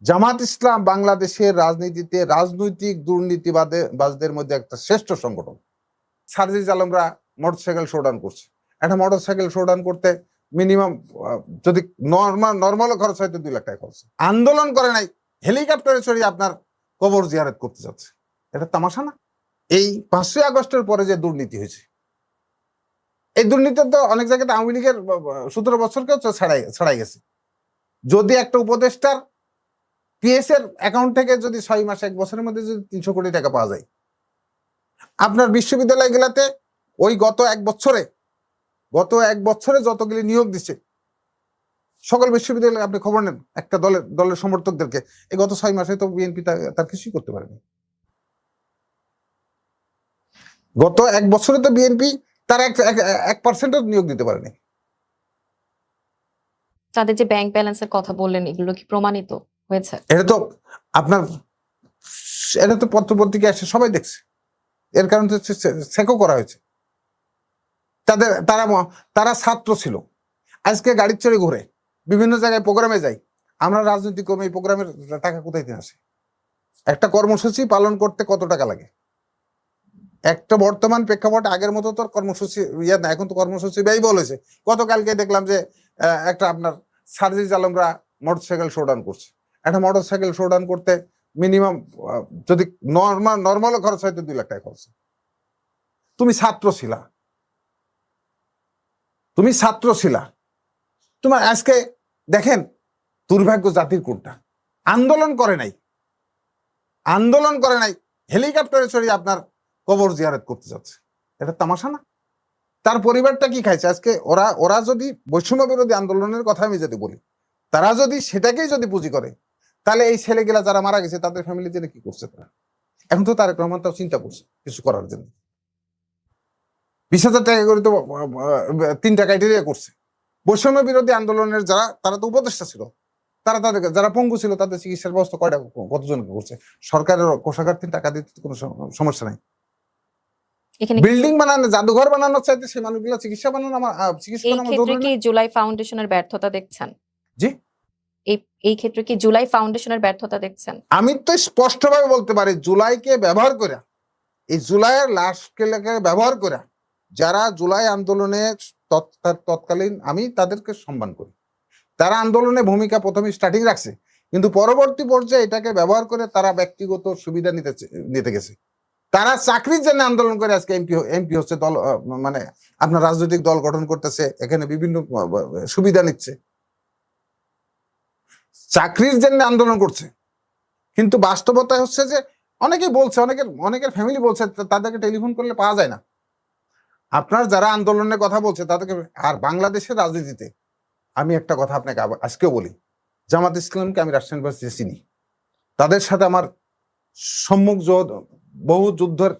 জামাত ইসলাম বাংলাদেশের রাজনীতিতে রাজনৈতিক দুর্নীতিবাজদের মধ্যে একটা শ্রেষ্ঠ সংগঠন। সার্জিস আলমরা মোটরসাইকেল শোডাউন করছে। একটা মোটরসাইকেল শোডাউন করতে মিনিমাম যদি নর্মাল খরচ হয়তো 2 লাখ টাকা খরচ। আন্দোলন করে নাই, হেলিকপ্টারে চড়িয়ে আপনার কবর জিয়ারত করতে যাচ্ছে। এটা তামাশা না? এই 5ই আগস্টের পরে যে দুর্নীতি হয়েছে, এই দুর্নীতি তো অনেক জায়গাতে আওয়ামী লীগের 17 বছরকেও ছাড়াই গেছে। যদি একটা উপদেষ্টার পিএস এর অ্যাকাউন্ট থেকে যদি 6 মাস 1 বছরের মধ্যে যদি 300 কোটি টাকা পাওয়া যায়, আপনার বিশ্ববিদ্যালয়গুলোতে ওই গত এক বছরে যতগুলি নিয়োগ দিচ্ছে সকল বিশ্ববিদ্যালয়ে আপনি খবর নেন একটা দলের সমর্থকদেরকে, এই গত 6 মাসে তো বিএনপি তার কিছুই করতে পারেনি। গত 1 বছরে তো বিএনপি তার 1% নিয়োগ দিতে পারেনি। তাদের যে ব্যাংক ব্যালেন্সের কথা বললেন, এগুলো কি প্রমাণিত হয়েছে? এটা তো পত্রপত্রিকা এসে সবাই দেখছে। এর কারণ হচ্ছে চেকও করা হয়েছে। তারা ছাত্র ছিল, আজকে গাড়ির চড়ে ঘুরে বিভিন্ন জায়গায় প্রোগ্রামে যায়। আমরা রাজনৈতিক কর্মী, এই প্রোগ্রামের টাকা কোথায় থেকে আসে? একটা কর্মসূচি পালন করতে কত টাকা লাগে? একটা বর্তমান প্রেক্ষাপটে আগের মতো তো কর্মসূচি না, এখন তো কর্মসূচি ব্যয়বহুল হয়েছে। গতকালকে দেখলাম যে একটা আপনার সার্জিস আলমরা মোটরসাইকেল শোডাউন করছে। একটা মোটরসাইকেল শোডাউন করতে মিনিমাম যদি নর্মাল খরচ হয়তো 2 লাখ টাকা খরচ। তুমি ছাত্র ছিলা, তোমার আজকে দেখেন দুর্ভাগ্য জাতির কোনটা, আন্দোলন করে নাই, হেলিকপ্টারে চড়িয়ে আপনার কবর জিয়ারত করতে যাচ্ছে। এটা তামাশা না? তার পরিবারটা কি খাইছে? আজকে ওরা যদি বৈষম্য বিরোধী আন্দোলনের কথা আমি যদি বলি, তারা যদি সেটাকেই যদি পুঁজি করে, তাহলে এই ছেলেগুলা যারা মারা গেছে তাদের ফ্যামিলি জন্য কি করছে তারা? এখন তো তারেক রহমান তাও চিন্তা করছে কিছু করার জন্য। 20,000 টাকা করে তো 3টা ক্রাইটেরিয়া করছে। বৈষম্য বিরোধী আন্দোলনের তারা তো উপদেষ্টা ছিল, তাদের যারা পঙ্গু ছিল তাদের চিকিৎসার ব্যবস্থা কতজনকে করছে? সরকারের কোষাগার থেকে টাকা দিতে কোনো সমস্যা নাই। বিল্ডিং বানানো, জাদুঘর বানানোর চাইতে সেই মানুষগুলো চিকিৎসা বানানো কি জুলাই ফাউন্ডেশনের ব্যর্থতা দেখছেন? জি, এই ক্ষেত্রে কি জুলাই ফাউন্ডেশনের ব্যর্থতা দেখছেন? আমি তো স্পষ্টভাবে বলতে পারি, জুলাইকে ব্যবহার করে, এই জুলাইয়ের লাশকে ব্যবহার করে যারা জুলাই আন্দোলনে তৎকালীন, আমি তাদেরকে সম্মান করি। তারা আন্দোলনে ভূমিকা প্রথমে স্টার্টিং রাখছে, কিন্তু পরবর্তী পর্যায়ে এটাকে ব্যবহার করে তারা ব্যক্তিগত সুবিধা নিতে গেছে। তারা চাকরির জন্য আন্দোলন করে আজকে এমপি হচ্ছে, দল মানে আপনার রাজনৈতিক দল গঠন করতেছে, এখানে বিভিন্ন সুবিধা নিচ্ছে, চাকরির জন্য আন্দোলন করছে। কিন্তু বাস্তবতা হচ্ছে যে অনেকেই বলছে, অনেকের ফ্যামিলি বলছে তাদেরকে টেলিফোন করলে পাওয়া যায় না। আপনার যারা আন্দোলনের কথা বলছে তাদেরকে, আর বাংলাদেশের রাজনীতিতে আমি একটা কথা আপনাকে আজকেও বলি, জামাত ইসলামকে আমি রাজশাহী ইউনিভার্সিটি চিনি, তাদের সাথে আমার সম্মুখ বহু যুদ্ধের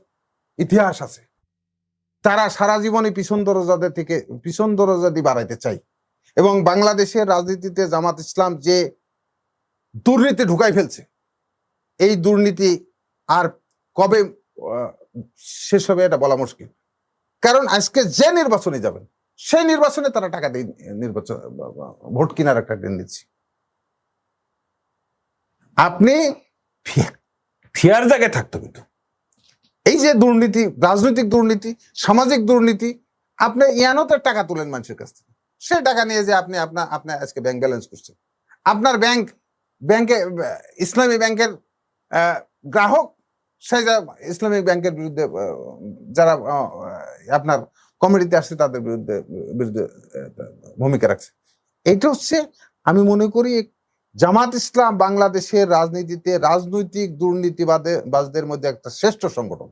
ইতিহাস আছে। তারা সারা জীবনই পিছন দরজা দিয়ে বাড়াইতে চাই। এবং বাংলাদেশের রাজনীতিতে জামাত ইসলাম যে দুর্নীতি ঢুকাই ফেলছে, এই দুর্নীতি আর কবে শেষ হবে এটা বলা মুশকিল। কারণ আজকে যে নির্বাচনে যাবেন সেই নির্বাচনে তারা টাকা দিয়ে ভোট কেনার একটা ট্রেন দিচ্ছে। আপনি ফেয়ার জায়গায় থাকতো, কিন্তু এই যে দুর্নীতি, রাজনৈতিক দুর্নীতি, সামাজিক দুর্নীতি, আপনি ইয়ানতের টাকা তুলেন মানুষের কাছ থেকে, সেই টাকা নিয়ে যে আপনি আজকে ব্যাংক ব্যালেন্স করছেন। আপনার ব্যাংকে ইসলামী ব্যাংকের গ্রাহক, সেই ইসলামিক ব্যাংকের বিরুদ্ধে যারা আপনার কমিটিতে আসছে তাদের বিরুদ্ধে ভূমিকা রাখছে। এটা হচ্ছে, আমি মনে করি জামাত ইসলাম বাংলাদেশের রাজনীতিতে রাজনৈতিক দুর্নীতিবাজদের মধ্যে একটা শ্রেষ্ঠ সংগঠন।